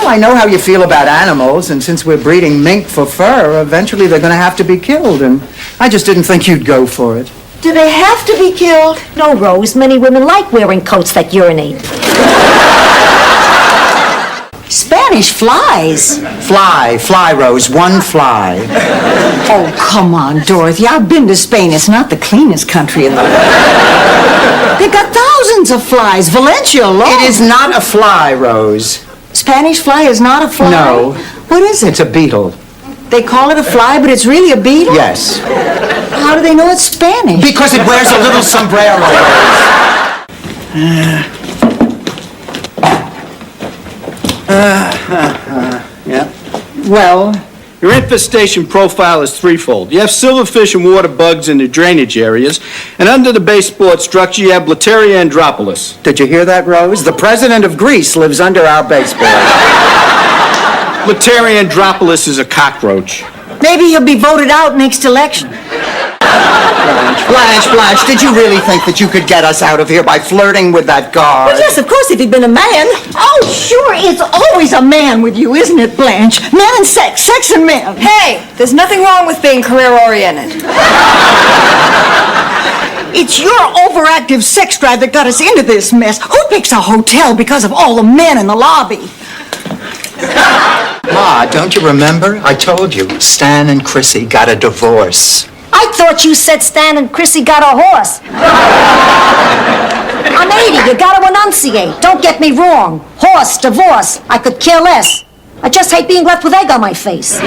I know how you feel about animals, and since we're breeding mink for fur, eventually they're going to have to be killed, and I just didn't think you'd go for it. Do they have to be killed? No, Rose. Many women like wearing coats that urinate. Spanish flies. Fly, Rose, one fly. Oh, come on, Dorothy. I've been to Spain. It's not the cleanest country in the world. They've got thousands of flies. Valencia alone. It is not a fly, Rose. Spanish fly is not a fly? No. What is it? It's a beetle. They call it a fly, but it's really a beetle? Yes. How do they know it's Spanish? Because it wears a little sombrero. Yeah. Well, Your infestation profile is threefold. You have silverfish and water bugs in the drainage areas, and under the baseboard structure you have Blattaria andropolis. did you hear that, Rose? The president of Greece lives under our baseboard. Blattaria andropolis is a cockroach. Maybe he'll be voted out next election. Blanche, did you really think that you could get us out of here by flirting with that guard? Well, yes, of course, if he'd been a man. Oh, sure, it's always a man with you, isn't it, Blanche? Men and sex, sex and men. Hey, there's nothing wrong with being career-oriented. It's your overactive sex drive that got us into this mess. Who picks a hotel because of all the men in the lobby? Ma, don't you remember? I told you, Stan and Chrissy got a divorce. I thought you said Stan and Chrissy got a horse. I'm 80. You gotta enunciate. Don't get me wrong. Horse, divorce. I could care less. I just hate being left with egg on my face.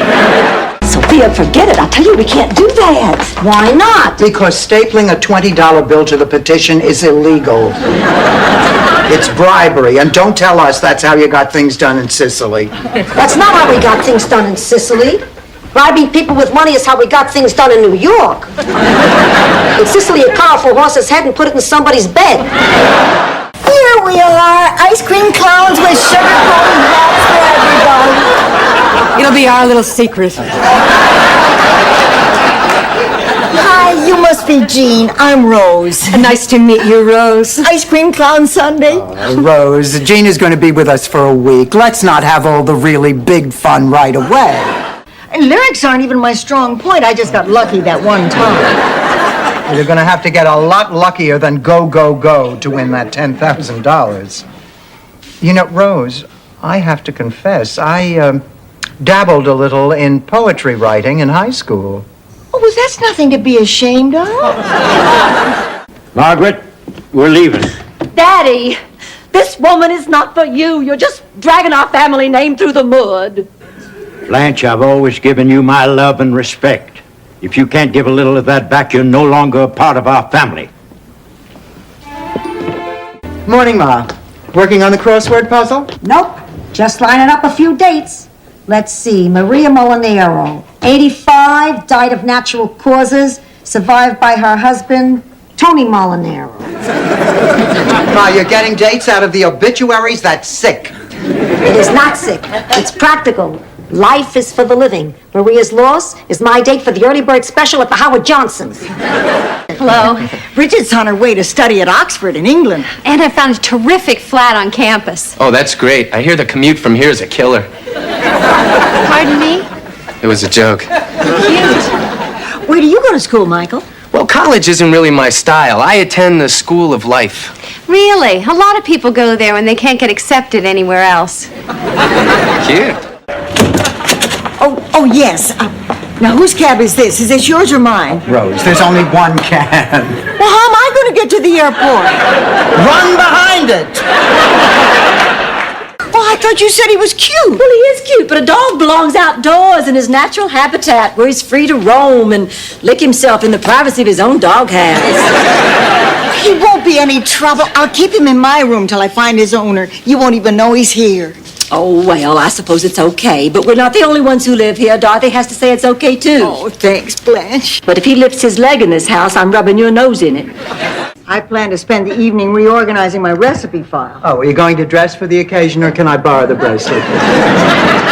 Sophia, forget it. I tell you, we can't do that. Why not? Because stapling a $20 bill to the petition is illegal. It's bribery, and don't tell us that's how you got things done in Sicily. That's not how we got things done in Sicily. Bribing people with money is how we got things done in New York. In Sicily, you cut off a horse's head and put it in somebody's bed. Here we are, ice cream clowns with sugar-coated balls for everybody. It'll be our little secret. Hi, you must be Jean. I'm Rose. Nice to meet you, Rose. Ice cream clown Sunday. Rose, Jean is going to be with us for a week. Let's not have all the really big fun right away. And lyrics aren't even my strong point. I just got lucky that one time. You're going to have to get a lot luckier than go, go, go to win that $10,000. You know, Rose, I have to confess, I dabbled a little in poetry writing in high school. Oh, well, that's nothing to be ashamed of. Margaret, we're leaving. Daddy, this woman is not for you. You're just dragging our family name through the mud. Blanche, I've always given you my love and respect. If you can't give a little of that back, you're no longer a part of our family. Morning, Ma. Working on the crossword puzzle? Nope. Just lining up a few dates. Let's see. Maria Molinaro, 85, died of natural causes, survived by her husband, Tony Molinaro. Ma, you're getting dates out of the obituaries? That's sick. It is not sick. It's practical. Life is for the living. Maria's loss is my date for the early bird special at the Howard Johnsons. Hello. Bridget's on her way to study at Oxford in England. And I found a terrific flat on campus. Oh, that's great. I hear the commute from here is a killer. Pardon me? It was a joke. Cute. Where do you go to school, Michael? Well, college isn't really my style. I attend the School of Life. Really? A lot of people go there when they can't get accepted anywhere else. Cute. Oh, yes. Now, whose cab is this? Is this yours or mine? Rose, there's only one can. Well, how am I going to get to the airport? Run behind it! Well, I thought you said he was cute. Well, he is cute, but a dog belongs outdoors in his natural habitat where he's free to roam and lick himself in the privacy of his own doghouse. He won't be any trouble. I'll keep him in my room till I find his owner. You won't even know he's here. Oh, well, I suppose it's okay, but we're not the only ones who live here. Dorothy has to say it's okay, too. Oh, thanks, Blanche. But if he lifts his leg in this house, I'm rubbing your nose in it. I plan to spend the evening reorganizing my recipe file. Oh, are you going to dress for the occasion, or can I borrow the bracelet?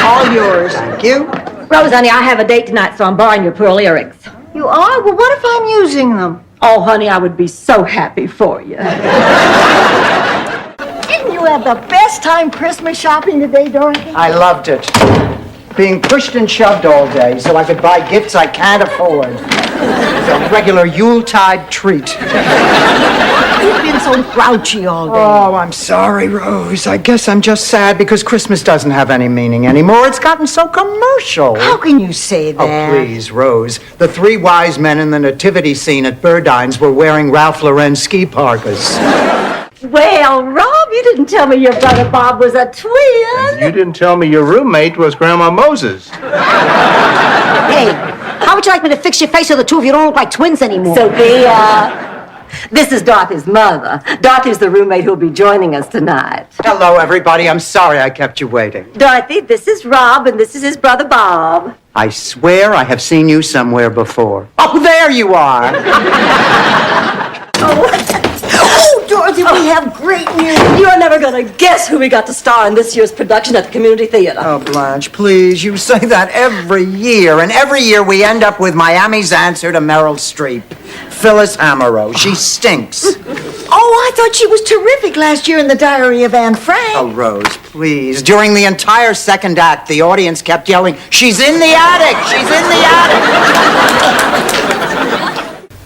All yours. Thank you. Rose, honey, I have a date tonight, so I'm borrowing your pearl earrings. You are? Well, what if I'm using them? Oh, honey, I would be so happy for you. Didn't you you had the best time Christmas shopping today, Dorothy? I loved it. Being pushed and shoved all day so I could buy gifts I can't afford. It's a regular Yuletide treat. You've been so grouchy all day. Oh, I'm sorry, Rose. I guess I'm just sad because Christmas doesn't have any meaning anymore. It's gotten so commercial. How can you say Oh, that? please, Rose. The three wise men in the nativity scene at Burdine's were wearing Ralph Lauren ski parkas. Well, Rob, you didn't tell me your brother Bob was a twin. You didn't tell me your roommate was Grandma Moses. Hey, how would you like me to fix your face so the two of you don't look like twins anymore? Sophia, this is Dorothy's mother. Dorothy's the roommate who'll be joining us tonight. Hello, everybody. I'm sorry I kept you waiting. Dorothy, this is Rob, and this is his brother Bob. I swear I have seen you somewhere before. Oh, there you are. Oh, Dorothy, we have great news. You're never going to guess who we got to star in this year's production at the Community Theater. Oh, Blanche, please. You say that every year, and every year we end up with Miami's answer to Meryl Streep. Phyllis Amaro. She stinks. Oh, I thought she was terrific last year in The Diary of Anne Frank. Oh, Rose, please. During the entire second act, the audience kept yelling, "She's in the attic! She's in the attic!"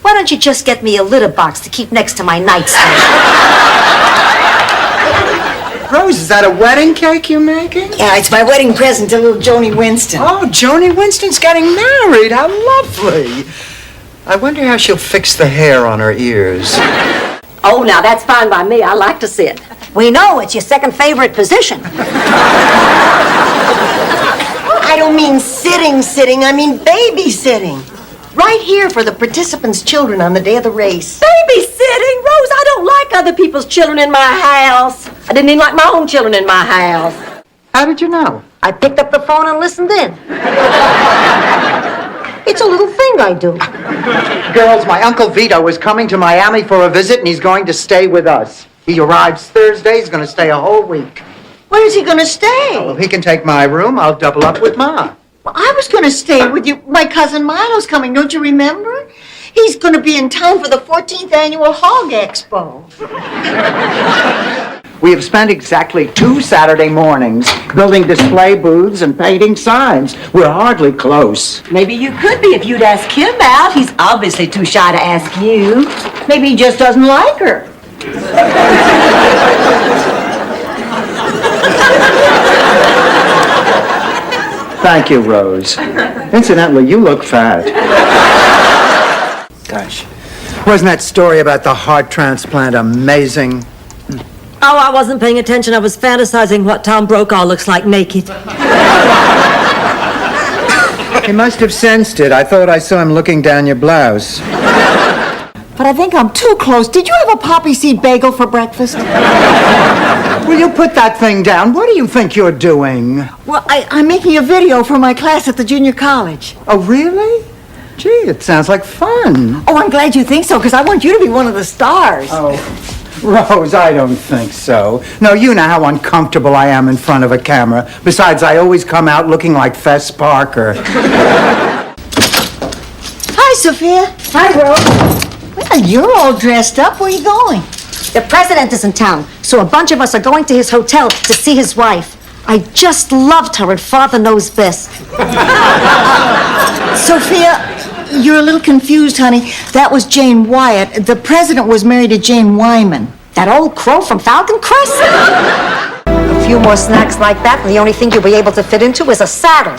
Why don't you just get me a litter box to keep next to my nightstand? Rose, is that a wedding cake you're making? Yeah, it's my wedding present to little Joni Winston. Oh, Joni Winston's getting married. How lovely. I wonder how she'll fix the hair on her ears. Oh, now that's fine by me. I like to sit. We know it's your second favorite position. I don't mean sitting. I mean babysitting. Right here for the participants' children on the day of the race. Babysitting? Rose, I don't like other people's children in my house. I didn't even like my own children in my house. How did you know? I picked up the phone and listened in. It's a little thing I do. Girls, my Uncle Vito is coming to Miami for a visit, and he's going to stay with us. He arrives Thursday. He's going to stay a whole week. Where is he going to stay? Well, he can take my room. I'll double up with Ma. Well, I was going to stay with you. My cousin Milo's coming, don't you remember? He's going to be in town for the 14th annual Hog Expo. We have spent exactly 2 Saturday mornings building display booths and painting signs. We're hardly close. Maybe you could be if you'd ask him out. He's obviously too shy to ask you. Maybe he just doesn't like her. Thank you, Rose. Incidentally, you look fat. Gosh. Wasn't that story about the heart transplant amazing? Oh, I wasn't paying attention. I was fantasizing what Tom Brokaw looks like naked. He must have sensed it. I thought I saw him looking down your blouse. But I think I'm too close. Did you have a poppy seed bagel for breakfast? Will you put that thing down? What do you think you're doing? Well, I'm making a video for my class at the junior college. Oh, really? Gee, it sounds like fun. Oh, I'm glad you think so, because I want you to be one of the stars. Oh, Rose, I don't think so. No, you know how uncomfortable I am in front of a camera. Besides, I always come out looking like Fess Parker. Hi, Sophia. Hi, Rose. Well, you're all dressed up. Where are you going? The president is in town, so a bunch of us are going to his hotel to see his wife. I just loved her, and Father knows best. Sophia, you're a little confused, honey. That was Jane Wyatt. The president was married to Jane Wyman. That old crow from Falcon Crest? A few more snacks like that, and the only thing you'll be able to fit into is a saddle.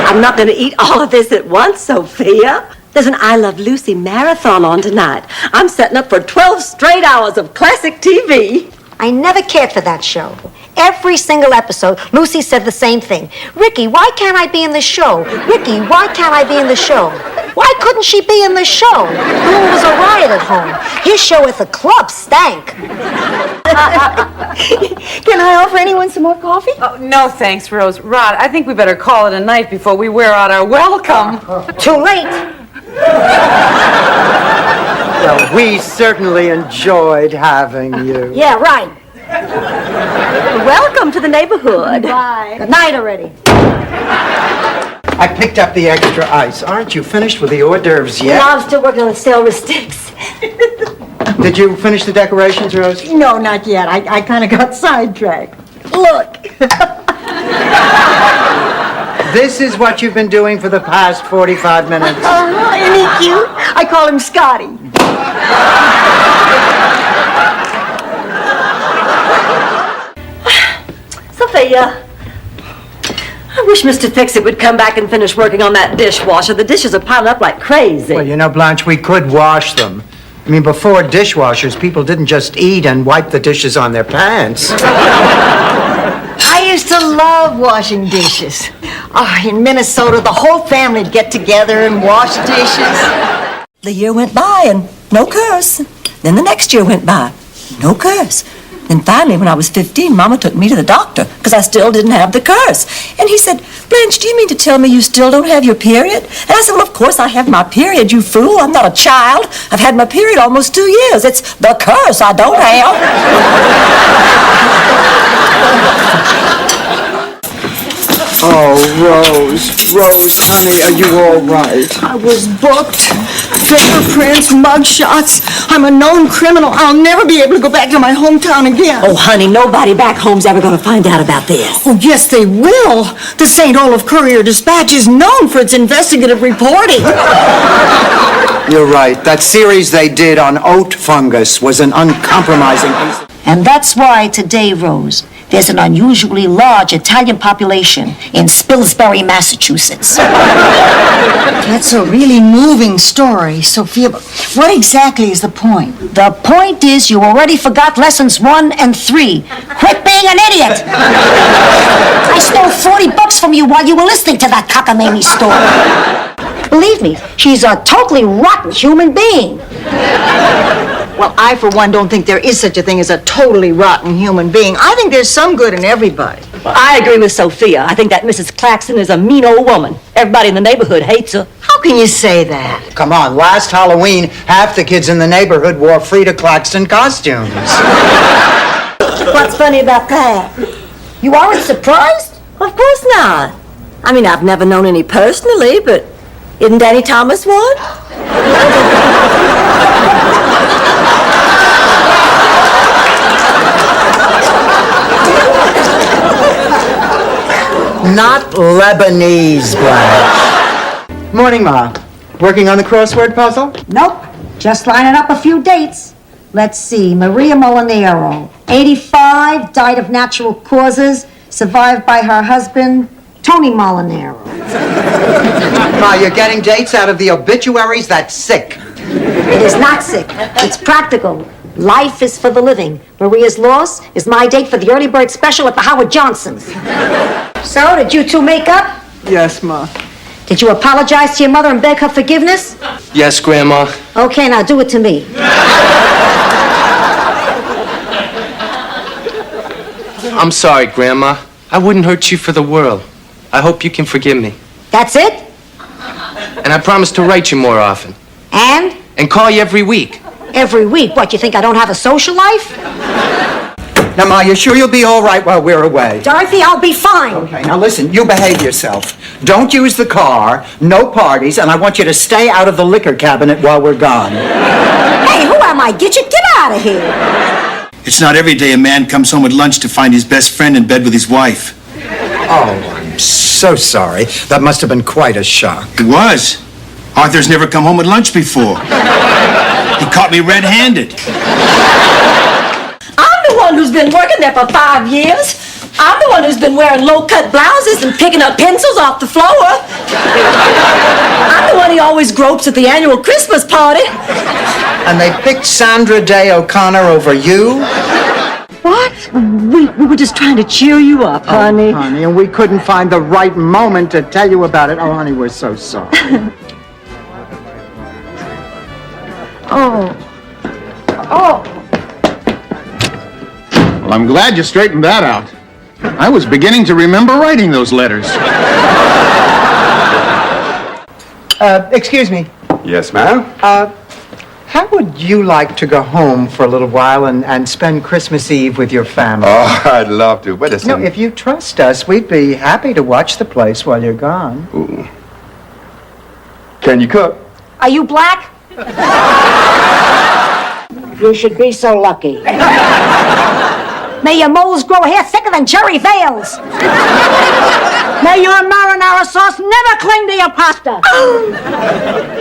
I'm not going to eat all of this at once, Sophia. There's an I Love Lucy marathon on tonight. I'm setting up for 12 straight hours of classic TV. I never cared for that show. Every single episode, Lucy said the same thing. Ricky, why can't I be in the show? Ricky, why can't I be in the show? Why couldn't she be in the show? Blue was a riot at home. His show at the club stank. Can I offer anyone some more coffee? Oh, no, thanks, Rose. Rod, I think we better call it a night before we wear out our welcome. Too late. Well, we certainly enjoyed having you. Yeah, right. Welcome to the neighborhood. Bye. Good night already. I picked up the extra ice. Aren't you finished with the hors d'oeuvres yet? No, I'm still working on the celery sticks. Did you finish the decorations, Rose? No, not yet. I kind of got sidetracked. Look. This is what you've been doing for the past 45 minutes. Oh, isn't he cute? I call him Scotty. Sophia, I wish Mr. Fix-It would come back and finish working on that dishwasher. The dishes are piling up like crazy. Well, you know, Blanche, we could wash them. I mean, before dishwashers, people didn't just eat and wipe the dishes on their pants. I used to love washing dishes. Oh, in Minnesota, the whole family'd get together and wash dishes. The year went by and no curse. Then the next year went by, no curse. Then finally, when I was 15, Mama took me to the doctor because I still didn't have the curse. And he said, Blanche, do you mean to tell me you still don't have your period? And I said, well, of course I have my period, you fool. I'm not a child. I've had my period almost 2 years. It's the curse I don't have. Oh, Rose, honey, are you all right? I was booked. Fingerprints, mugshots. I'm a known criminal. I'll never be able to go back to my hometown again. Oh, honey, nobody back home's ever going to find out about this. Oh, yes, they will. The St. Olaf Courier-Dispatch is known for its investigative reporting. You're right. That series they did on oat fungus was an uncompromising piece. And that's why today, Rose, there's an unusually large Italian population in Spilsbury, Massachusetts. That's a really moving story, Sophia. But what exactly is the point? The point is you already forgot lessons 1 and 3. Quit being an idiot! I stole $40 from you while you were listening to that cockamamie story. Believe me, she's a totally rotten human being. Well, I, for one, don't think there is such a thing as a totally rotten human being. I think there's some good in everybody. I agree with Sophia. I think that Mrs. Claxton is a mean old woman. Everybody in the neighborhood hates her. How can you say that? Come on, last Halloween, half the kids in the neighborhood wore Frida Claxton costumes. What's funny about that? You aren't surprised? Of course not. I mean, I've never known any personally, but isn't Danny Thomas one? Not Lebanese, Blanche. Morning, Ma. Working on the crossword puzzle? Nope. Just lining up a few dates. Let's see. Maria Molinaro, 85, died of natural causes, survived by her husband, Tony Molinaro. Ma, you're getting dates out of the obituaries? That's sick. It is not sick. It's practical. Life is for the living. Maria's loss is my date for the early bird special at the Howard Johnsons. So, did you two make up? Yes, Ma. Did you apologize to your mother and beg her forgiveness? Yes, Grandma. Okay, now do it to me. I'm sorry, Grandma. I wouldn't hurt you for the world. I hope you can forgive me. That's it? And I promise to write you more often. And? And call you every week. Every week? What, you think I don't have a social life? Now, Ma, you sure you'll be all right while we're away? Dorothy, I'll be fine. Okay, now listen, you behave yourself. Don't use the car, no parties, and I want you to stay out of the liquor cabinet while we're gone. Hey, who am I? Get out of here. It's not every day a man comes home at lunch to find his best friend in bed with his wife. Oh, I'm so sorry. That must have been quite a shock. It was. Arthur's never come home at lunch before. He caught me red-handed. I'm the one who's been working there for 5 years. I'm the one who's been wearing low-cut blouses and picking up pencils off the floor. I'm the one he always gropes at the annual Christmas party. And they picked Sandra Day O'Connor over you? What? We were just trying to cheer you up, honey. Oh, honey, and we couldn't find the right moment to tell you about it. Oh, honey, we're so sorry. Oh. Well, I'm glad you straightened that out. I was beginning to remember writing those letters. Excuse me. Yes, ma'am? How would you like to go home for a little while and spend Christmas Eve with your family? Oh, I'd love to. But listen. No, if you trust us, we'd be happy to watch the place while you're gone. Ooh. Can you cook? Are you black? You should be so lucky. May your moles grow hair thicker than Jerry Vales. May your marinara sauce never cling to your pasta.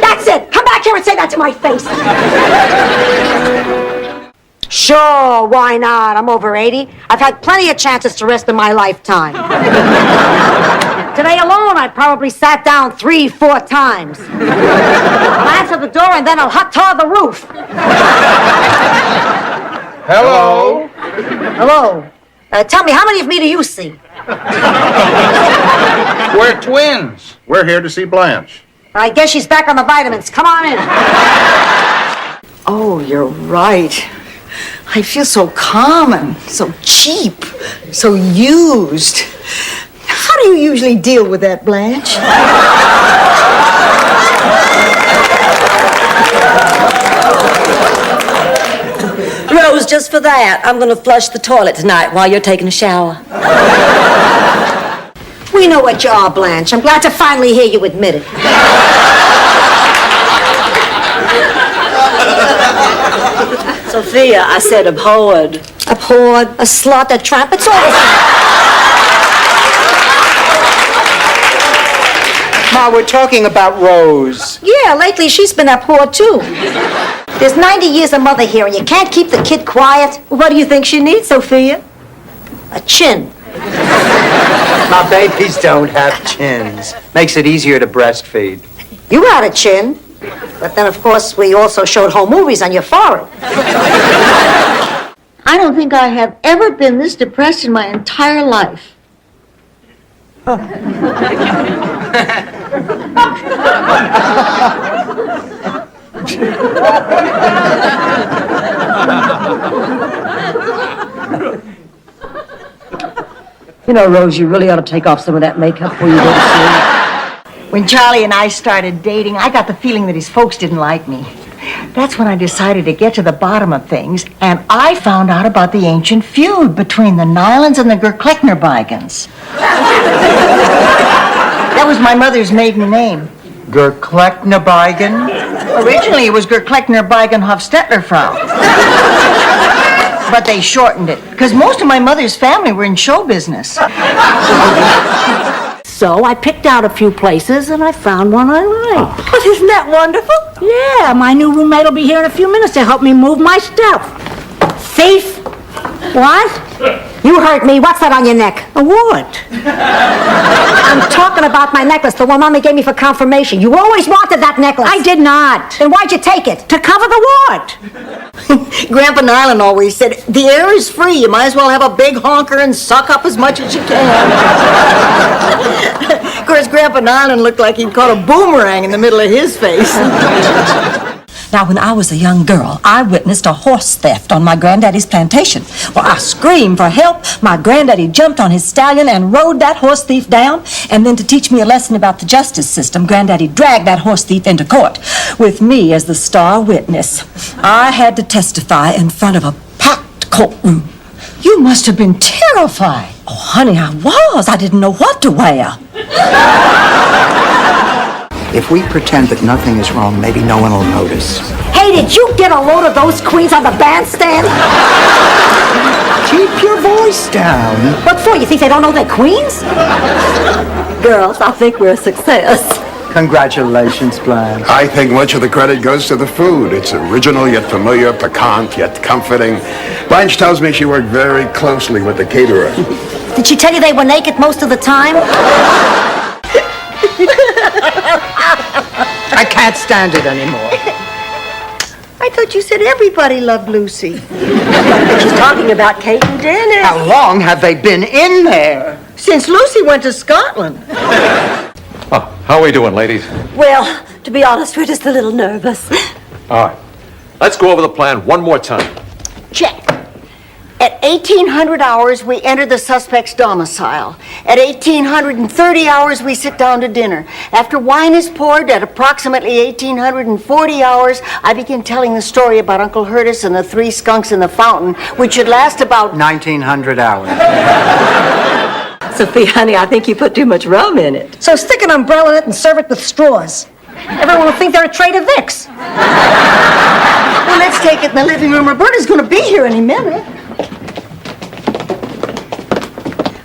That's it. Come back here and say that to my face. Sure, why not? I'm over 80. I've had plenty of chances to rest in my lifetime. Today alone, I probably sat down 3-4 times. I'll answer the door and then I'll hot tar the roof. Hello? Hello. Tell me, how many of me do you see? We're twins. We're here to see Blanche. I guess she's back on the vitamins. Come on in. Oh, you're right. I feel so common, so cheap, so used. How do you usually deal with that, Blanche? Rose, just for that, I'm going to flush the toilet tonight while you're taking a shower. We know what you are, Blanche. I'm glad to finally hear you admit it. Sophia, I said abhorred. Abhorred, a slut, a tramp, it's all the same. Ma, we're talking about Rose. Yeah, lately she's been abhorred too. There's 90 years of mother here and you can't keep the kid quiet. What do you think she needs, Sophia? A chin. My babies don't have chins. Makes it easier to breastfeed. You had a chin. But then, of course, we also showed home movies on your forehead. I don't think I have ever been this depressed in my entire life. You know, Rose, you really ought to take off some of that makeup before you go to sleep. When Charlie and I started dating, I got the feeling that his folks didn't like me. That's when I decided to get to the bottom of things, and I found out about the ancient feud between the Nylans and the Gerklechnerbeigens. That was my mother's maiden name. Gerklechnerbeigen? Originally, it was Gerklechnerbeigen-Hofstetlerfrau. But they shortened it, because most of my mother's family were in show business. So I picked out a few places and I found one I liked. But isn't that wonderful? Yeah, my new roommate will be here in a few minutes to help me move my stuff. Thief! What? You heard me. What's that on your neck? A what? I'm talking about my necklace, the one Mommy gave me for confirmation. You always wanted that necklace. I did not. Then why'd you take it? To cover the what? Grandpa Nyland always said, the air is free. You might as well have a big honker and suck up as much as you can. Of course, Grandpa Nyland looked like he'd caught a boomerang in the middle of his face. Now, when I was a young girl, I witnessed a horse theft on my granddaddy's plantation. Well, I screamed for help. My granddaddy jumped on his stallion and rode that horse thief down. And then to teach me a lesson about the justice system, granddaddy dragged that horse thief into court with me as the star witness. I had to testify in front of a packed courtroom. You must have been terrified. Oh, honey, I was. I didn't know what to wear. If we pretend that nothing is wrong, maybe no one will notice. Hey, did you get a load of those queens on the bandstand? Keep your voice down. What for? You think they don't know they're queens? Girls, I think we're a success. Congratulations, Blanche. I think much of the credit goes to the food. It's original, yet familiar, piquant, yet comforting. Blanche tells me she worked very closely with the caterer. Did she tell you they were naked most of the time? I can't stand it anymore. I thought you said everybody loved Lucy. She's talking about Kate and Dennis. How long have they been in there? Since Lucy went to Scotland. Oh, how are we doing, ladies? Well, to be honest, we're just a little nervous. All right. Let's go over the plan one more time. Check. At 1800 hours, we enter the suspect's domicile. At 1830 hours, we sit down to dinner. After wine is poured, at approximately 1840 hours, I begin telling the story about Uncle Hurtis and the 3 skunks in the fountain, which should last about 1900 hours. Sophia, honey, I think you put too much rum in it. So stick an umbrella in it and serve it with straws. Everyone will think they're a Trader Vic's. Well, let's take it in the living room. Roberta's going to be here any minute.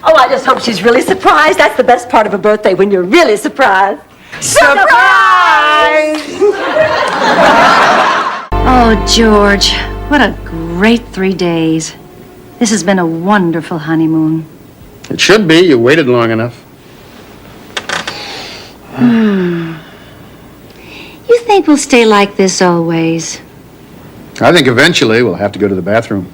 Oh, I just hope she's really surprised. That's the best part of a birthday, when you're really surprised. Surprise! Oh, George, what a great 3 days. This has been a wonderful honeymoon. It should be. You waited long enough. You think we'll stay like this always? I think eventually we'll have to go to the bathroom.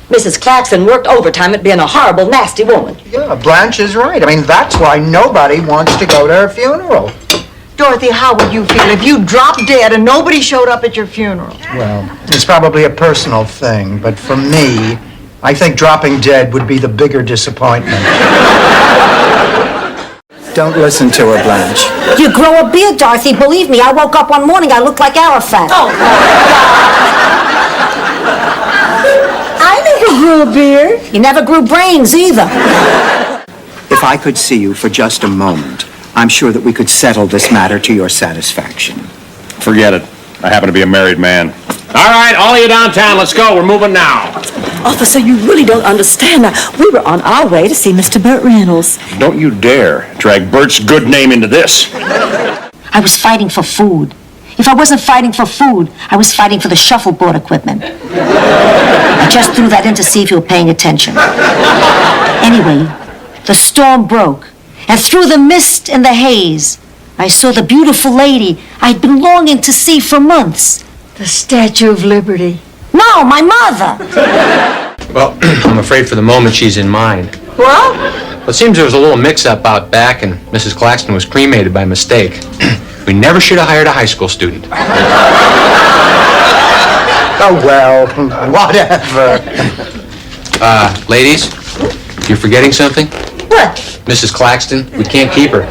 Mrs. Claxton worked overtime at being a horrible, nasty woman. Yeah, Blanche is right. I mean, that's why nobody wants to go to her funeral. Dorothy, how would you feel if you dropped dead and nobody showed up at your funeral? Well, it's probably a personal thing, but for me, I think dropping dead would be the bigger disappointment. Don't listen to her, Blanche. You grow a beard, Dorothy. Believe me, I woke up one morning, I looked like Arafat. Oh, I never grew a beard. You never grew brains either. If I could see you for just a moment, I'm sure that we could settle this matter to your satisfaction. Forget it. I happen to be a married man. All right, all of you downtown, let's go. We're moving now. Officer, you really don't understand. We were on our way to see Mr. Burt Reynolds. Don't you dare drag Bert's good name into this. I was fighting for food. If I wasn't fighting for food, I was fighting for the shuffleboard equipment. I just threw that in to see if you were paying attention. Anyway, the storm broke, and through the mist and the haze, I saw the beautiful lady I'd been longing to see for months. The Statue of Liberty. No, my mother. Well, I'm afraid for the moment she's in mine. Well? Well, it seems there was a little mix-up out back, and Mrs. Claxton was cremated by mistake. We never should have hired a high school student. Oh, well, whatever. Ladies, you're forgetting something? What? Mrs. Claxton, we can't keep her.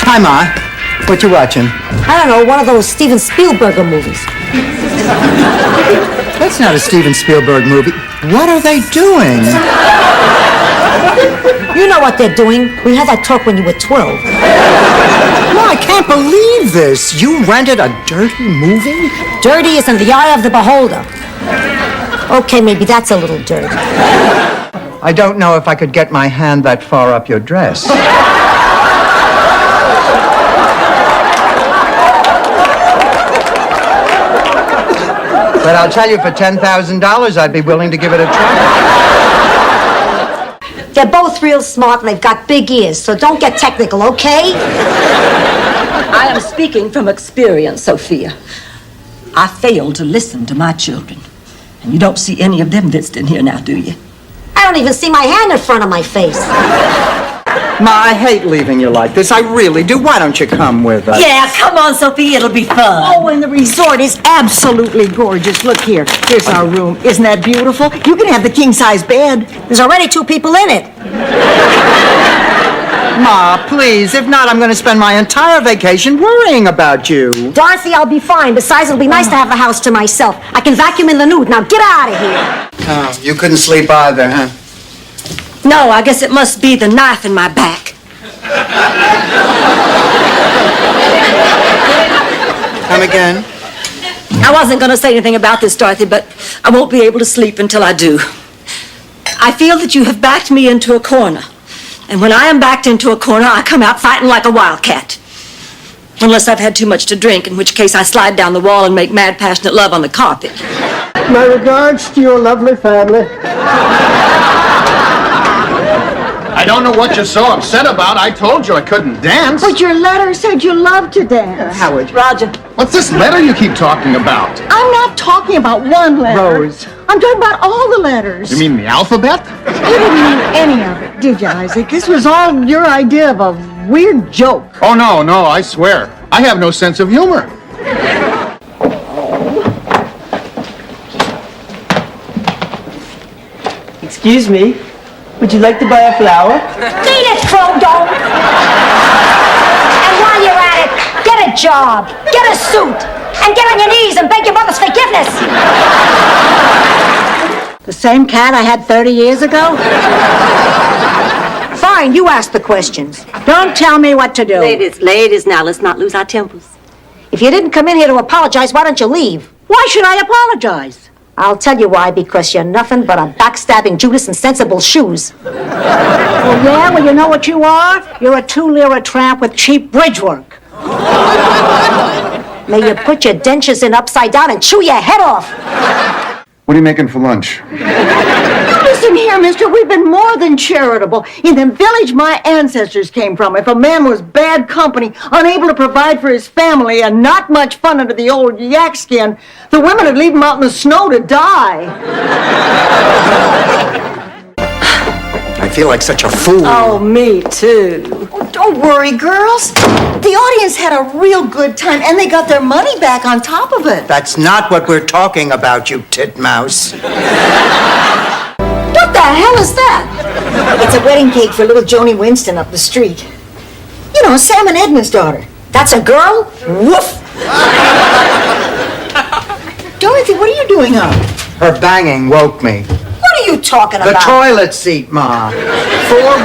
Hi, Ma. What you watching? I don't know, one of those Steven Spielberg movies. That's not a Steven Spielberg movie. What are they doing? You know what they're doing. We had that talk when you were 12. No, I can't believe this. You rented a dirty movie? Dirty is in the eye of the beholder. Okay, maybe that's a little dirty. I don't know if I could get my hand that far up your dress. But I'll tell you, for $10,000, I'd be willing to give it a try. They're both real smart and they've got big ears, so don't get technical, okay? I am speaking from experience, Sophia. I failed to listen to my children. And you don't see any of them visiting here now, do you? I don't even see my hand in front of my face. Ma, I hate leaving you like this. I really do. Why don't you come with us? Yeah, come on, Sophia, it'll be fun. Oh, and the resort is absolutely gorgeous. Look here. Here's our room. Isn't that beautiful? You can have the king-size bed. There's already 2 people in it. Ma, please. If not, I'm going to spend my entire vacation worrying about you. Dorothy, I'll be fine. Besides, it'll be nice to have the house to myself. I can vacuum in the nude. Now get out of here. Oh, you couldn't sleep either, huh? No, I guess it must be the knife in my back. Come again? I wasn't going to say anything about this, Dorothy, but I won't be able to sleep until I do. I feel that you have backed me into a corner. And when I am backed into a corner, I come out fighting like a wildcat. Unless I've had too much to drink, in which case I slide down the wall and make mad, passionate love on the carpet. My regards to your lovely family. I don't know what you're so upset about. I told you I couldn't dance. But your letter said you loved to dance. Howard. Roger. What's this letter you keep talking about? I'm not talking about one letter. Rose. I'm talking about all the letters. You mean the alphabet? You didn't mean any of it, did you, Isaac? This was all your idea of a weird joke. Oh, no, I swear. I have no sense of humor. Excuse me, would you like to buy a flower? Beat it, Frodo! And while you're at it, get a job, get a suit, and get on your knees and beg your mother's forgiveness. The same cat I had 30 years ago? Fine, you ask the questions. Don't tell me what to do. Ladies, now let's not lose our tempers. If you didn't come in here to apologize, why don't you leave? Why should I apologize? I'll tell you why, because you're nothing but a backstabbing Judas in sensible shoes. Oh, yeah? Well, you know what you are? You're a 2-lira tramp with cheap bridge work. May you put your dentures in upside down and chew your head off. What are you making for lunch? Listen here, mister, we've been more than charitable. In the village my ancestors came from, if a man was bad company, unable to provide for his family, and not much fun under the old yak skin, the women would leave him out in the snow to die. I feel like such a fool. Oh, me too. Oh, don't worry, girls. The audience had a real good time, and they got their money back on top of it. That's not what we're talking about, you titmouse. What the hell is that? It's a wedding cake for little Joni Winston up the street. You know, Sam and Edna's daughter. That's a girl? Woof! Dorothy, what are you doing up? Her banging woke me. What are you talking The about? toilet seat, Ma. 4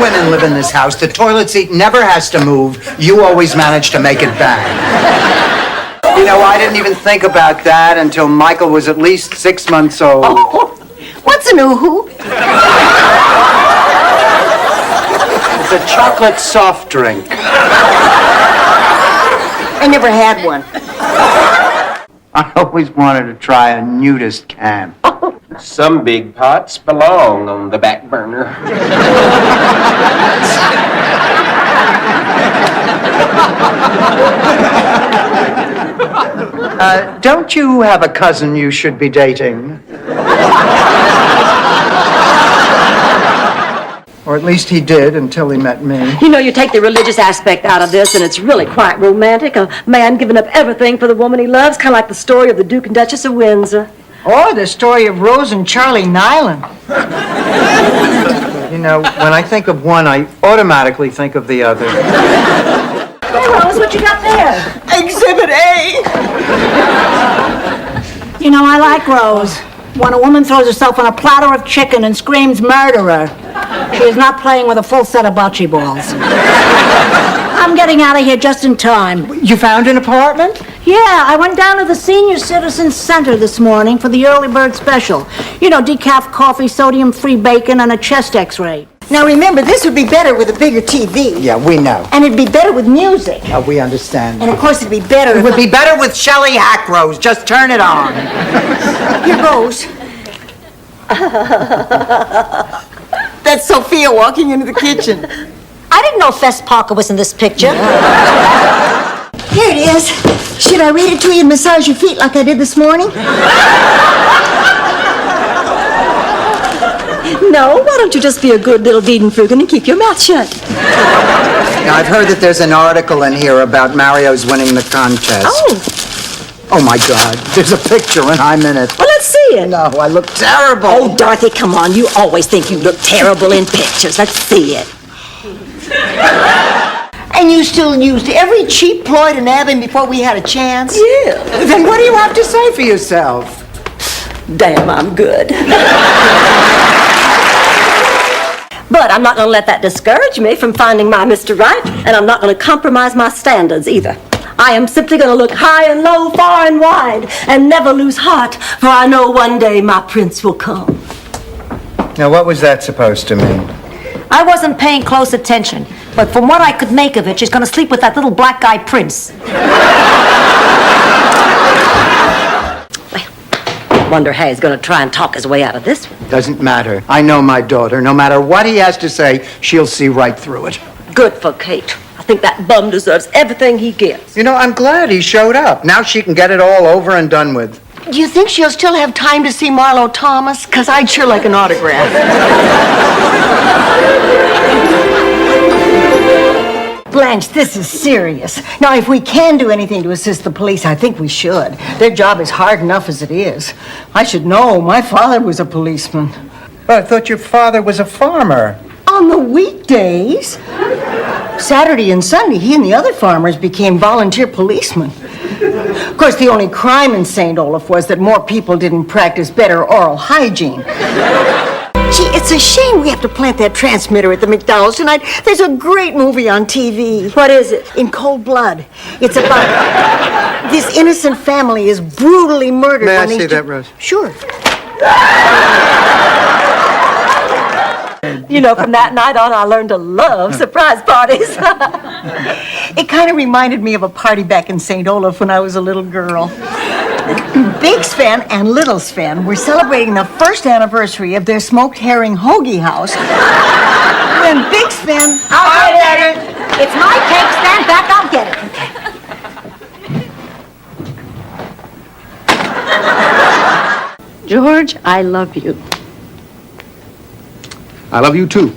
women live in this house. The toilet seat never has to move. You always manage to make it bang. You know, I didn't even think about that until Michael was at least 6 months old. Oh, what's a NOU? It's a chocolate soft drink. I never had one. I always wanted to try a nudist camp. Some big pots belong on the back burner. Don't you have a cousin you should be dating? Or at least he did until he met me. You know, you take the religious aspect out of this, and it's really quite romantic. A man giving up everything for the woman he loves, kind of like the story of the Duke and Duchess of Windsor. Or the story of Rose and Charlie Nyland. You know, when I think of one, I automatically think of the other. Hey, Rose, what you got there? Exhibit A. You know, I like Rose. When a woman throws herself on a platter of chicken and screams murderer, she is not playing with a full set of bocce balls. I'm getting out of here just in time. You found an apartment? Yeah, I went down to the Senior Citizens Center this morning for the early bird special. You know, decaf coffee, sodium-free bacon, and a chest x-ray. Now remember, this would be better with a bigger TV. Yeah, we know. And it'd be better with music. We understand. And of course it'd be better It would be better with Shelley Hackrose. Just turn it on. Here goes. That's Sophia walking into the kitchen. I didn't know Fess Parker was in this picture. Here it is. Should I read it to you and massage your feet like I did this morning? No, why don't you just be a good little Wiedenfrugen and keep your mouth shut? Now, I've heard that there's an article in here about Mario's winning the contest. Oh, my God. There's a picture and I'm in it. Well, let's see it. No, I look terrible. Oh, Dorothy, come on. You always think you look terrible in pictures. Let's see it. And you still used every cheap ploy to nab him before we had a chance? Yeah. Then what do you have to say for yourself? Damn, I'm good. But I'm not going to let that discourage me from finding my Mr. Right, and I'm not going to compromise my standards either. I am simply going to look high and low, far and wide, and never lose heart, for I know one day my prince will come. Now, what was that supposed to mean? I wasn't paying close attention, but from what I could make of it, she's going to sleep with that little black guy prince. Wonder how he's going to try and talk his way out of this one. Doesn't matter. I know my daughter. No matter what he has to say, she'll see right through it. Good for Kate. I think that bum deserves everything he gets. You know, I'm glad he showed up. Now she can get it all over and done with. Do you think she'll still have time to see Marlo Thomas? Because I'd sure like an autograph. Blanche, this is serious. Now, if we can do anything to assist the police, I think we should. Their job is hard enough as it is. I should know. My father was a policeman. But I thought your father was a farmer. On the weekdays. Saturday and Sunday, he and the other farmers became volunteer policemen. Of course, the only crime in St. Olaf was that more people didn't practice better oral hygiene. Gee, it's a shame we have to plant that transmitter at the McDonald's tonight. There's a great movie on TV. What is it? In Cold Blood. It's about this innocent family is brutally murdered. May I when these see that, Rose? Sure. You know, from that night on, I learned to love surprise parties. It kind of reminded me of a party back in St. Olaf when I was a little girl. Big Sven and Little Sven were celebrating the first anniversary of their smoked herring hoagie house. When Big Sven... I'll get it. It's my cake. Stand back. I'll get it. George, I love you. I love you too.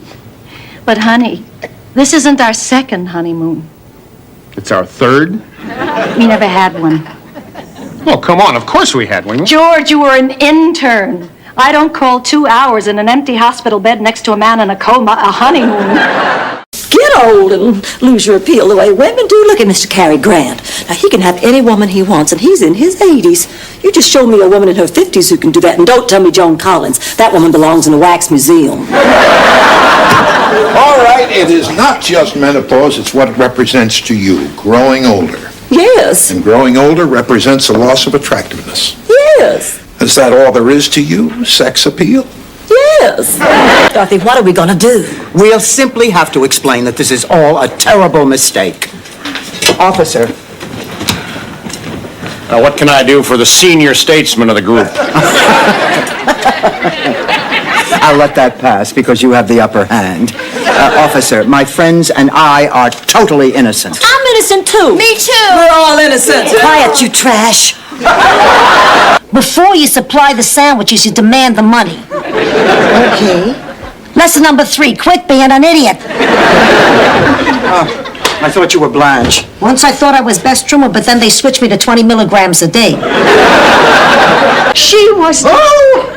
But, honey, this isn't our second honeymoon. It's our third. We never had one. Oh, come on. Of course we had one. George, you were an intern. I don't call 2 hours in an empty hospital bed next to a man in a coma a honeymoon. Get old and lose your appeal the way women do. Look at Mr. Cary Grant. Now, he can have any woman he wants, and he's in his 80s. You just show me a woman in her 50s who can do that, and don't tell me Joan Collins. That woman belongs in a wax museum. All right, it is not just menopause, it's what it represents to you, growing older. Yes. And growing older represents a loss of attractiveness. Yes. Is that all there is to you? Sex appeal? Yes. Dorothy, what are we going to do? We'll simply have to explain that this is all a terrible mistake. Officer. Now, what can I do for the senior statesman of the group? I'll let that pass because you have the upper hand. Officer, my friends and I are totally innocent. I'm innocent too. Me too. We're all innocent. Quiet, you trash. Before you supply the sandwiches, you demand the money. Okay. Lesson number 3, quit being an idiot. I thought you were Blanche. Once I thought I was Bess Truman, but then they switched me to 20 milligrams a day. She was... Oh!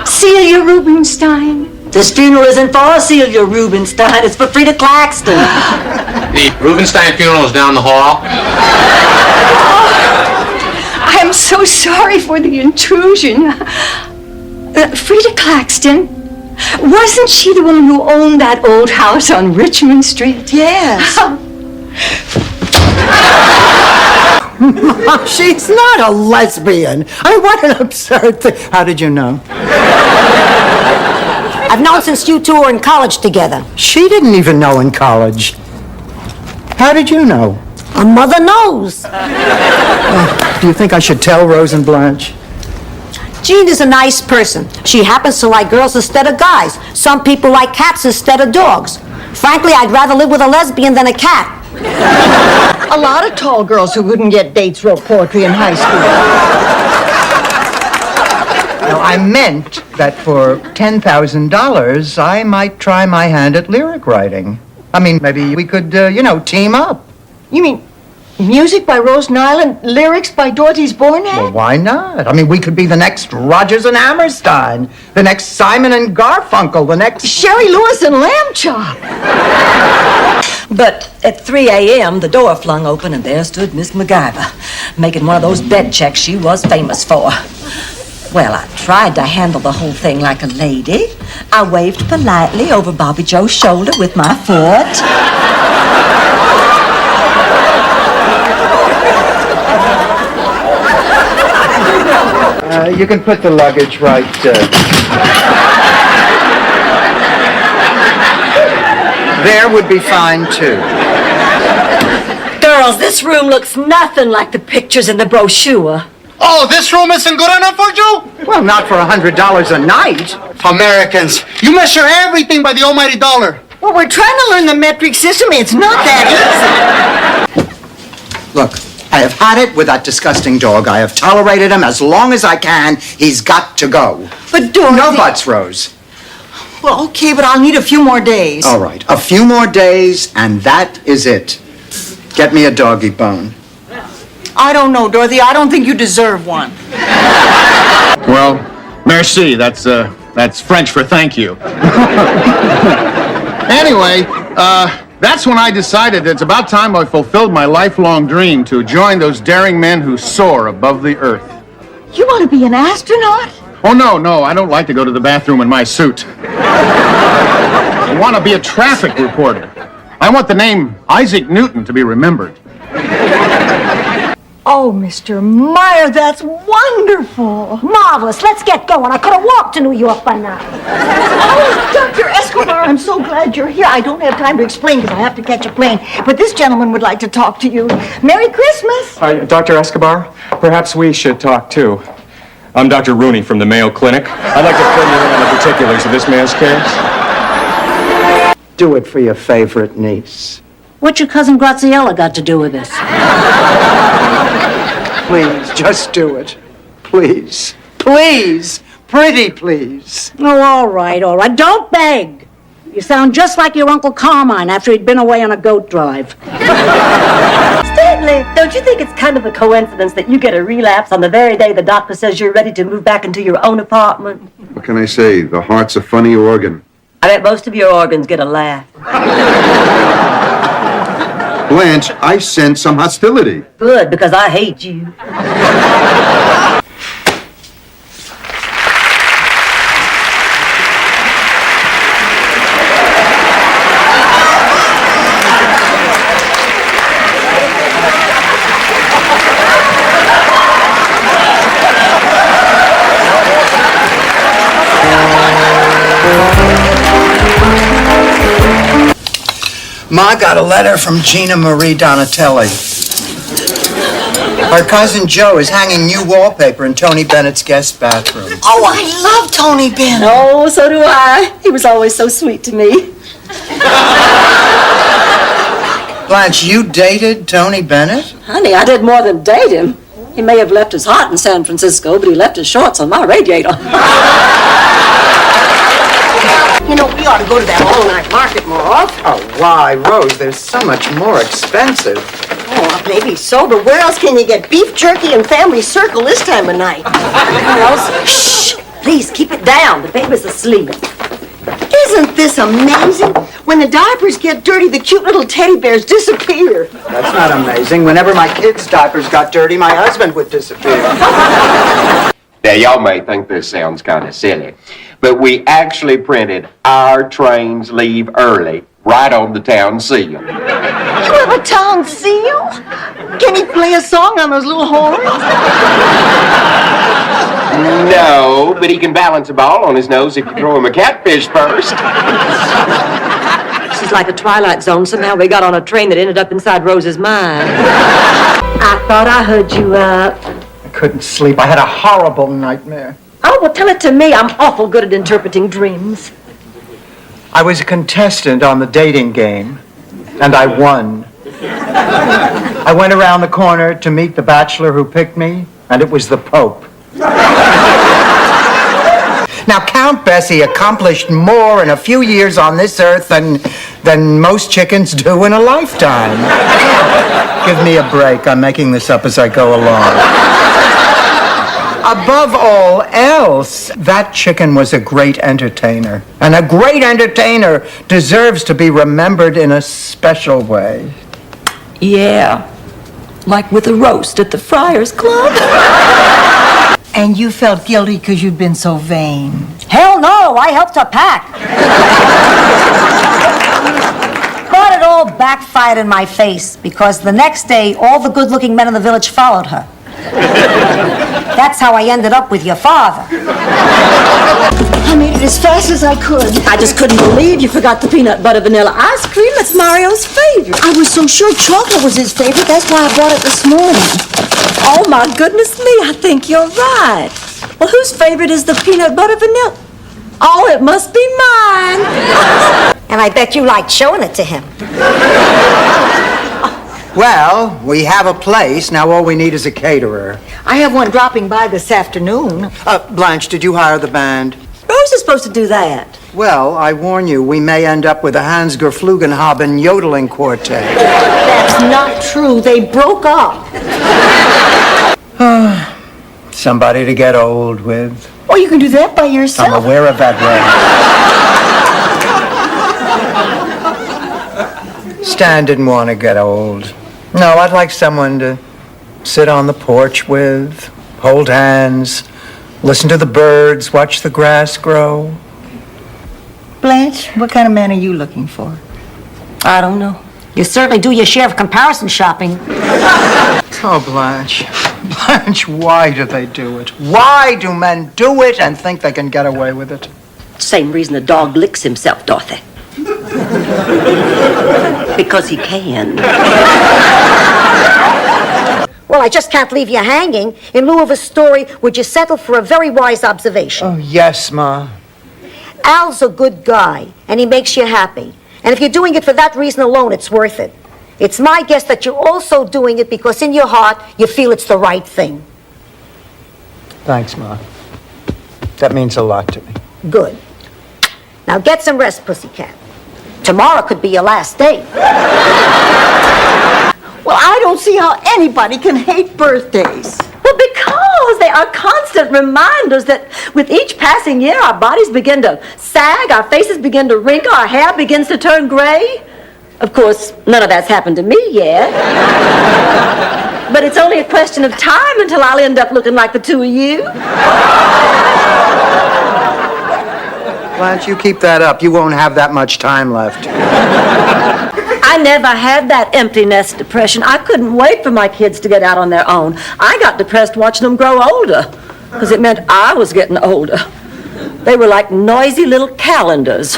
Celia Rubinstein. This funeral isn't for Celia Rubinstein. It's for Frida Claxton. The Rubinstein funeral is down the hall. I'm so sorry for the intrusion. Frida Claxton, wasn't she the woman who owned that old house on Richmond Street? Yes. She's not a lesbian. I mean, what an absurd thing. How did you know? I've known since you two were in college together. She didn't even know in college. How did you know? A mother knows. Do you think I should tell Rose and Blanche? Jean is a nice person. She happens to like girls instead of guys. Some people like cats instead of dogs. Frankly, I'd rather live with a lesbian than a cat. A lot of tall girls who couldn't get dates wrote poetry in high school. No, I meant that for $10,000, I might try my hand at lyric writing. I mean, maybe we could, team up. You mean music by Rose Nyland, lyrics by Dorothy's Bornat? Well, why not? I mean, we could be the next Rodgers and Hammerstein, the next Simon and Garfunkel, the next... Sherry Lewis and Lamb Chop. But at 3 a.m., the door flung open, and there stood Miss MacGyver, making one of those bed checks she was famous for. Well, I tried to handle the whole thing like a lady. I waved politely over Bobby Joe's shoulder with my foot. You can put the luggage right... There would be fine, too. Girls, this room looks nothing like the pictures in the brochure. Oh, this room isn't good enough for you? Well, not for $100 a night. Americans, you measure everything by the almighty dollar. Well, we're trying to learn the metric system. It's not that easy. Look, I have had it with that disgusting dog. I have tolerated him as long as I can. He's got to go. But Dorothy... No buts, Rose. Well, okay, but I'll need a few more days. All right, a few more days, and that is it. Get me a doggy bone. I don't know, Dorothy. I don't think you deserve one. Well, merci. That's French for thank you. Anyway, That's when I decided that it's about time I fulfilled my lifelong dream to join those daring men who soar above the earth. You want to be an astronaut? Oh, no, I don't like to go to the bathroom in my suit. I want to be a traffic reporter. I want the name Isaac Newton to be remembered. Oh, Mr. Meyer, that's wonderful. Marvelous. Let's get going. I could have walked to New York by now. Oh, Dr. Escobar, I'm so glad you're here. I don't have time to explain because I have to catch a plane. But this gentleman would like to talk to you. Merry Christmas. Hi, Dr. Escobar. Perhaps we should talk, too. I'm Dr. Rooney from the Mayo Clinic. I'd like to fill you in on the particulars of this man's case. Do it for your favorite niece. What's your cousin Graziella got to do with this? Please, just do it. Please. Please. Pretty please. Oh, all right. Don't beg. You sound just like your Uncle Carmine after he'd been away on a goat drive. Stanley, don't you think it's kind of a coincidence that you get a relapse on the very day the doctor says you're ready to move back into your own apartment? What can I say? The heart's a funny organ. I bet most of your organs get a laugh. Blanche, I sense some hostility. Good, because I hate you. Ma got a letter from Gina Marie Donatelli. Her cousin Joe is hanging new wallpaper in Tony Bennett's guest bathroom. Oh, I love Tony Bennett. Oh, so do I. He was always so sweet to me. Blanche, you dated Tony Bennett? Honey, I did more than date him. He may have left his heart in San Francisco, but he left his shorts on my radiator. You know, we ought to go to that all-night market more often. Oh, why, Rose? They're so much more expensive. Oh, maybe so, but where else can you get beef jerky and family circle this time of night? Where else? Shh! Please, keep it down. The baby's asleep. Isn't this amazing? When the diapers get dirty, the cute little teddy bears disappear. That's not amazing. Whenever my kids' diapers got dirty, my husband would disappear. Now, y'all may think this sounds kind of silly, but we actually printed "Our trains leave early" right on the town seal. You have a town seal? Can he play a song on those little horns? No, but he can balance a ball on his nose if you throw him a catfish first. This is like a Twilight Zone. Somehow we got on a train that ended up inside Rose's mind. I thought I heard you up. I couldn't sleep. I had a horrible nightmare. Oh, well, tell it to me. I'm awful good at interpreting dreams. I was a contestant on the dating game, and I won. I went around the corner to meet the bachelor who picked me, and it was the Pope. Now, Count Bessie accomplished more in a few years on this earth than most chickens do in a lifetime. Give me a break. I'm making this up as I go along. Above all else, that chicken was a great entertainer. And a great entertainer deserves to be remembered in a special way. Yeah, like with a roast at the Friars Club. And you felt guilty because you'd been so vain. Hell no, I helped her pack. But it all backfired in my face because the next day, all the good-looking men in the village followed her. That's how I ended up with your father. I made it as fast as I could. I just couldn't believe you forgot the peanut butter vanilla ice cream. It's Mario's favorite. I was so sure chocolate was his favorite. That's why I bought it this morning. Oh, my goodness me, I think you're right. Well, whose favorite is the peanut butter vanilla? Oh, it must be mine. And I bet you liked showing it to him. Well, we have a place. Now all we need is a caterer. I have one dropping by this afternoon. Blanche, did you hire the band? Rose is supposed to do that. Well, I warn you, we may end up with a Hans Geflugenhaben yodeling quartet. That's not true. They broke up. Somebody to get old with. Oh, you can do that by yourself. I'm aware of that, Stan didn't want to get old. No, I'd like someone to sit on the porch with, hold hands, listen to the birds, watch the grass grow. Blanche, what kind of man are you looking for? I don't know. You certainly do your share of comparison shopping. Oh, Blanche. Blanche, why do they do it? Why do men do it and think they can get away with it? Same reason a dog licks himself, Dorothy. Because he can. Well, I just can't leave you hanging. In lieu of a story, would you settle for a very wise observation? Oh, yes, Ma. Al's a good guy, and he makes you happy. And if you're doing it for that reason alone, it's worth it. It's my guess that you're also doing it because in your heart, you feel it's the right thing. Thanks, Ma. That means a lot to me. Good. Now get some rest, pussycat. Tomorrow could be your last day. Well, I don't see how anybody can hate birthdays. Well, because they are constant reminders that with each passing year, our bodies begin to sag, our faces begin to wrinkle, our hair begins to turn gray. Of course, none of that's happened to me yet. But it's only a question of time until I'll end up looking like the two of you. Blanche, you keep that up. You won't have that much time left. I never had that empty nest depression. I couldn't wait for my kids to get out on their own. I got depressed watching them grow older because it meant I was getting older. They were like noisy little calendars.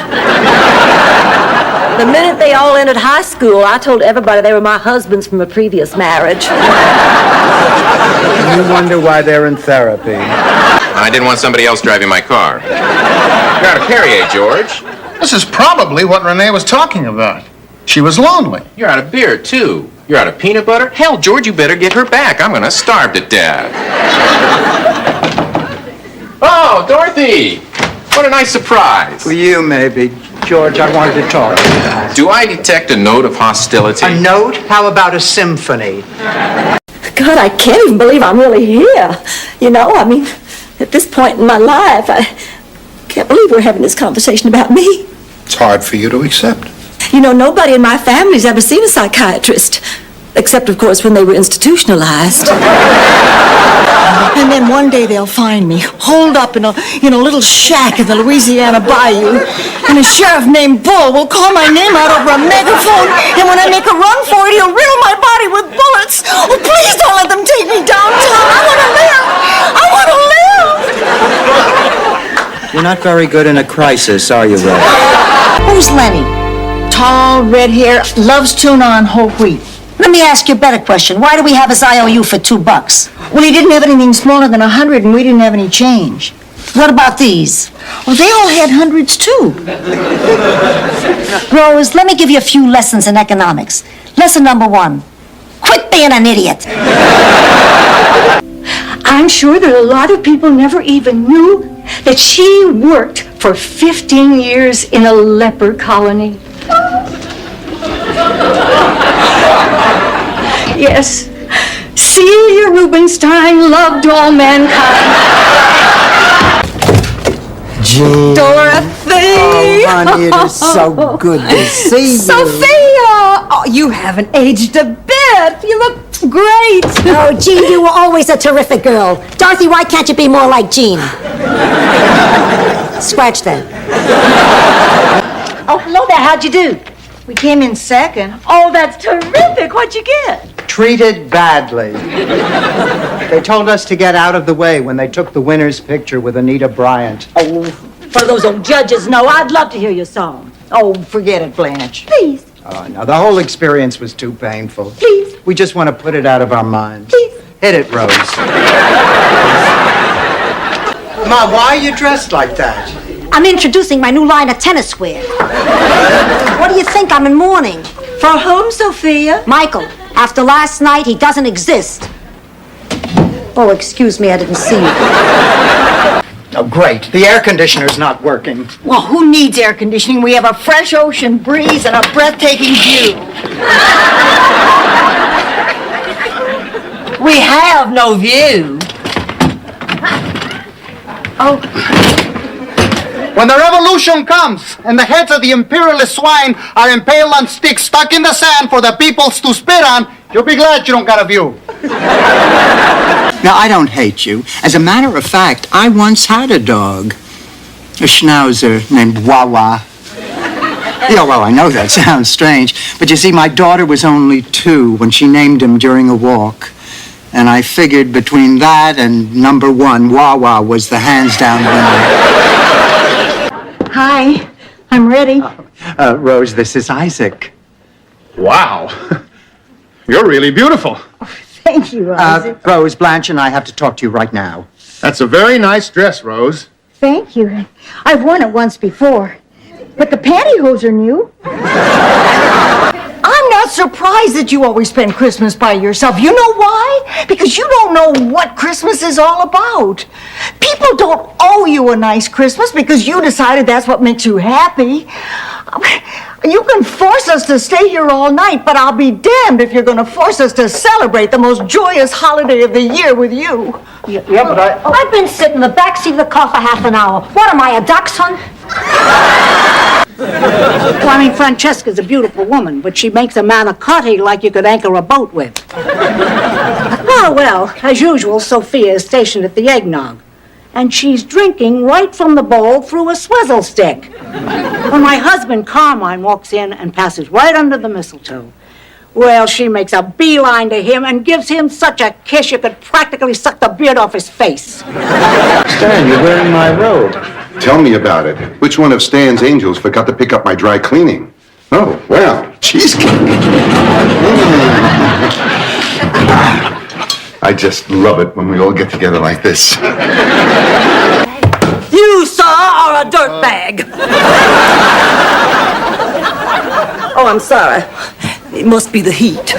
The minute they all entered high school, I told everybody they were my husbands from a previous marriage. You wonder why they're in therapy. I didn't want somebody else driving my car. You're out of Perrier, George. This is probably what Renee was talking about. She was lonely. You're out of beer, too. You're out of peanut butter. Hell, George, you better get her back. I'm going to starve to death. Oh, Dorothy! What a nice surprise. For you, maybe. George, I wanted to talk to you. Do I detect a note of hostility? A note? How about a symphony? God, I can't even believe I'm really here. You know, I mean, at this point in my life, I can't believe we're having this conversation about me. It's hard for you to accept. You know, nobody in my family's ever seen a psychiatrist. Except, of course, when they were institutionalized. And then one day they'll find me, holed up in a little shack in the Louisiana bayou, and a sheriff named Bull will call my name out over a megaphone, and when I make a run for it, he'll riddle my body with bullets. Oh, please don't let them take me downtown. I want to live. I want to live. You're not very good in a crisis, are you, Red? Who's Lenny? Tall, red hair, loves tuna on whole wheat. Let me ask you a better question. Why do we have his IOU for $2? Well, he didn't have anything smaller than 100, and we didn't have any change. What about these? Well, they all had hundreds, too. Rose, let me give you a few lessons in economics. Lesson number 1. Quit being an idiot. I'm sure that a lot of people never even knew that she worked for 15 years in a leper colony. Yes, Celia Rubinstein loved all mankind. Jean. Dorothy! Oh, honey, it is so good to see you. Sophia! Oh, you haven't aged a bit. You look great. Oh, Jean, you were always a terrific girl. Dorothy, why can't you be more like Jean? Scratch that. Oh, hello there. How'd you do? We came in second. Oh, that's terrific. What'd you get? Treated badly. They told us to get out of the way when they took the winner's picture with Anita Bryant. Oh, for those old judges, no, I'd love to hear your song. Oh, forget it, Blanche. Please. Oh, no, the whole experience was too painful. Please. We just want to put it out of our minds. Please. Hit it, Rose. Ma, why are you dressed like that? I'm introducing my new line of tennis wear. What do you think? I'm in mourning. For whom, Sophia? Michael. After last night, he doesn't exist. Oh, excuse me, I didn't see you. Oh, great. The air conditioner's not working. Well, who needs air conditioning? We have a fresh ocean breeze and a breathtaking view. We have no view. Oh. When the revolution comes and the heads of the imperialist swine are impaled on sticks stuck in the sand for the peoples to spit on, you'll be glad you don't got a view. Now, I don't hate you. As a matter of fact, I once had a dog. A schnauzer named Wawa. Yeah, well, I know that sounds strange, but you see, my daughter was only 2 when she named him during a walk. And I figured between that and number 1, Wawa was the hands-down winner. Hi, I'm ready. Rose, this is Isaac. Wow. You're really beautiful. Thank you, Isaac. Rose, Blanche and I have to talk to you right now. That's a very nice dress, Rose. Thank you. I've worn it once before, but the pantyhose are new. I'm not surprised that you always spend Christmas by yourself. You know why? Because you don't know what Christmas is all about. People don't owe you a nice Christmas because you decided that's what makes you happy. You can force us to stay here all night, but I'll be damned if you're going to force us to celebrate the most joyous holiday of the year with you. Yeah, but I've been sitting in the backseat of the car for half an hour. What am I, a dachshund? Well, I mean, Francesca's a beautiful woman, but she makes a manicotti like you could anchor a boat with. Oh, well, as usual, Sophia is stationed at the eggnog. And she's drinking right from the bowl through a swizzle stick. When my husband, Carmine, walks in and passes right under the mistletoe, well, she makes a beeline to him and gives him such a kiss you could practically suck the beard off his face. Stan, you're wearing my robe. Tell me about it. Which one of Stan's angels forgot to pick up my dry cleaning? Oh, well, cheesecake. I just love it when we all get together like this. You, sir, are a dirtbag. Oh, I'm sorry. It must be the heat.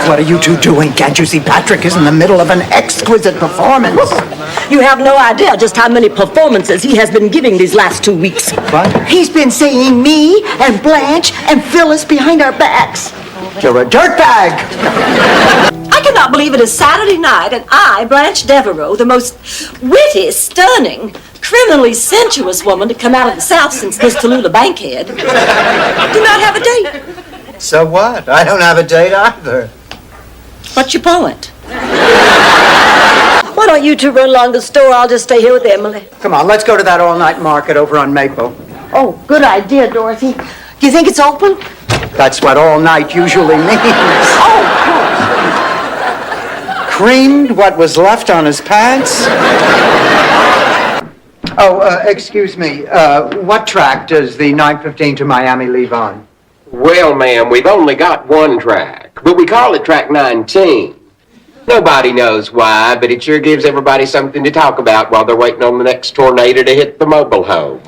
What are you two doing? Can't you see Patrick is in the middle of an exquisite performance? You have no idea just how many performances he has been giving these last 2 weeks. What? He's been saying me and Blanche and Phyllis behind our backs. You're a dirtbag! I cannot believe it is Saturday night and I, Blanche Devereaux, the most witty, stunning, criminally sensuous woman to come out of the South since Miss Tallulah Bankhead, do not have a date. So what? I don't have a date either. What's your point? Why don't you two run along the store? I'll just stay here with Emily. Come on, let's go to that all-night market over on Maple. Oh, good idea, Dorothy. Do you think it's open? That's what all night usually means. Oh, Creamed what was left on his pants? Oh, excuse me. What track does the 9:15 to Miami leave on? Well, ma'am, we've only got one track, but we call it track 19. Nobody knows why, but it sure gives everybody something to talk about while they're waiting on the next tornado to hit the mobile home.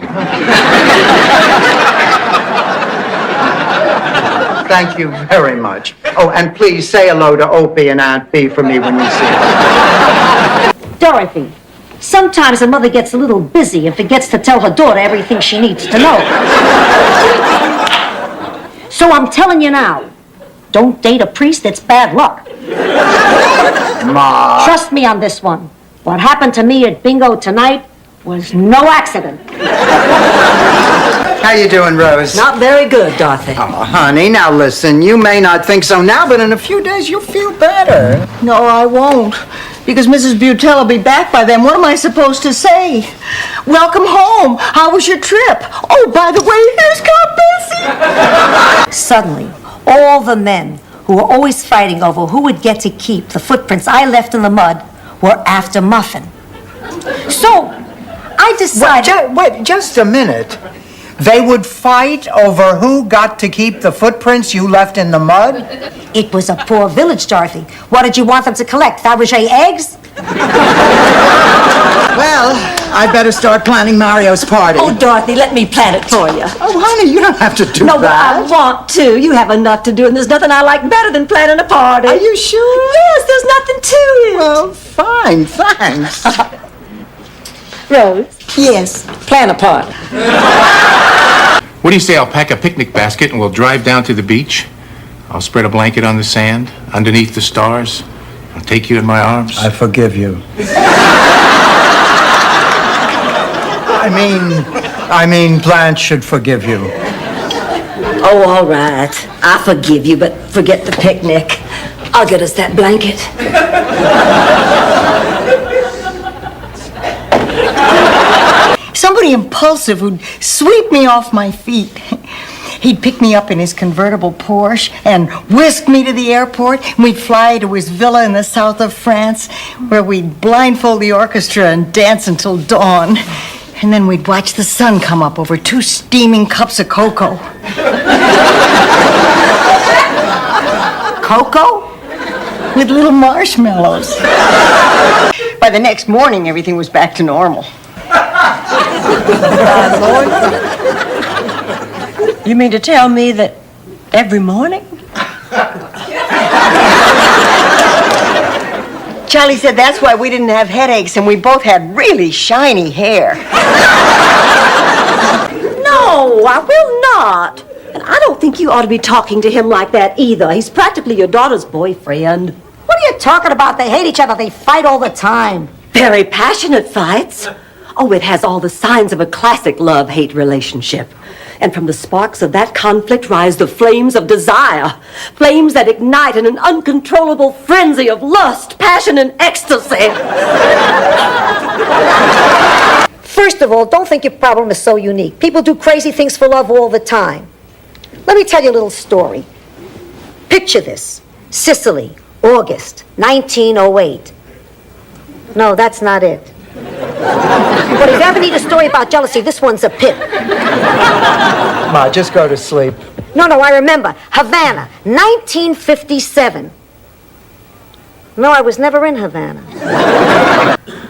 Thank you very much. Oh, and please say hello to Opie and Aunt B for me when you see them. Dorothy, sometimes a mother gets a little busy and forgets to tell her daughter everything she needs to know. So I'm telling you now, don't date a priest, it's bad luck. Ma. Trust me on this one. What happened to me at bingo tonight was no accident. How you doing, Rose? Not very good, Dorothy. Oh, honey, now listen. You may not think so now, but in a few days you'll feel better. no, I won't. Because Mrs. Butel will be back by then. What am I supposed to say? Welcome home. How was your trip? Oh, by the way, here's Count Bessie. Suddenly, all the men who were always fighting over who would get to keep the footprints I left in the mud were after Muffin. So, I decided... Wait, just a minute. They would fight over who got to keep the footprints you left in the mud? It was a poor village, Dorothy. What did you want them to collect? Fabergé eggs? Well, I better start planning Mario's party. Oh, Dorothy, let me plan it for you. Oh, honey, you don't have to do No, but that. I want to. You have enough to do, and there's nothing I like better than planning a party. Are you sure? Yes, there's nothing to it. Well, fine, thanks. Rose? Yes, plan a party. What do you say I'll pack a picnic basket and we'll drive down to the beach? I'll spread a blanket on the sand, underneath the stars. I'll take you in my arms. I forgive you. I mean, Blanche should forgive you. Oh, all right. I forgive you, but forget the picnic. I'll get us that blanket. Somebody impulsive who'd sweep me off my feet. He'd pick me up in his convertible Porsche and whisk me to the airport, and we'd fly to his villa in the south of France, where we'd blindfold the orchestra and dance until dawn. And then we'd watch the sun come up over 2 steaming cups of cocoa. Cocoa? With little marshmallows. By the next morning, everything was back to normal. Lord, you mean to tell me that every morning? Charlie said that's why we didn't have headaches and we both had really shiny hair. No, I will not. And I don't think you ought to be talking to him like that either. He's practically your daughter's boyfriend. What are you talking about? They hate each other. They fight all the time. Very passionate fights. Oh, it has all the signs of a classic love-hate relationship. And from the sparks of that conflict rise the flames of desire. Flames that ignite in an uncontrollable frenzy of lust, passion, and ecstasy. First of all, don't think your problem is so unique. People do crazy things for love all the time. Let me tell you a little story. Picture this. Sicily, August, 1908. No, that's not it. But if you ever need a story about jealousy, this one's a pip. Ma, just go to sleep. No, I remember. Havana, 1957. No, I was never in Havana.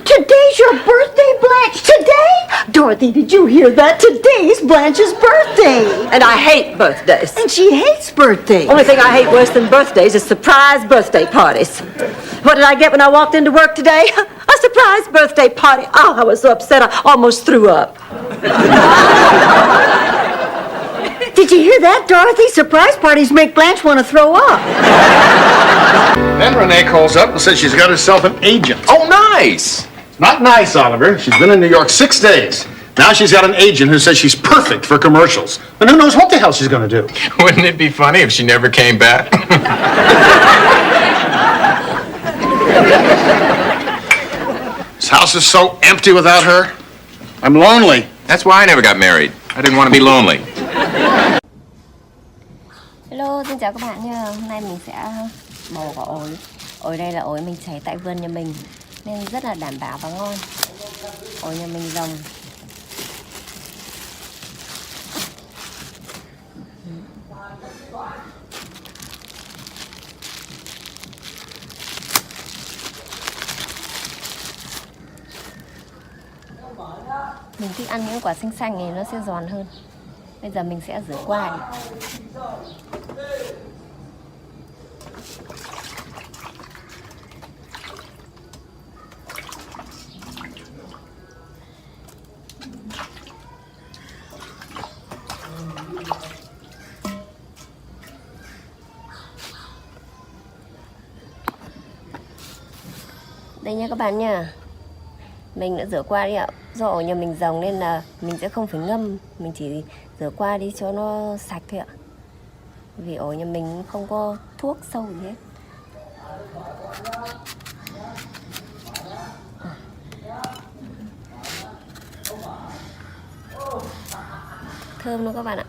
Today's your birthday, Blanche. Today? Dorothy, did you hear that? Today's Blanche's birthday. And I hate birthdays. And she hates birthdays. Only thing I hate worse than birthdays is surprise birthday parties. What did I get when I walked into work today? A surprise birthday party. Oh, I was so upset I almost threw up. Did you hear that, Dorothy? Surprise parties make Blanche want to throw up. Then Renee calls up and says she's got herself an agent. Oh, nice! Not nice, Oliver. She's been in New York 6 days. Now she's got an agent who says she's perfect for commercials. And who knows what the hell she's going to do. Wouldn't it be funny if she never came back? This house is so empty without her. I'm lonely. That's why I never got married. I didn't want to be lonely. Hello, xin chào các bạn nha. Hôm nay mình sẽ bầu vào ổi. Ổi đây là ổi mình chảy tại vườn nhà mình nên rất là đảm bảo và ngon. Ổi nhà mình rồng. Mình thích ăn những quả xanh xanh này, nó sẽ giòn hơn. Bây giờ mình sẽ rửa qua đi. Đây nha các bạn nha. Mình đã rửa qua đi ạ. Do ổi nhà mình rồng nên là mình sẽ không phải ngâm. Mình chỉ rửa qua đi cho nó sạch thôi ạ. Vì ổi nhà mình không có thuốc sâu gì hết. Thơm luôn các bạn ạ.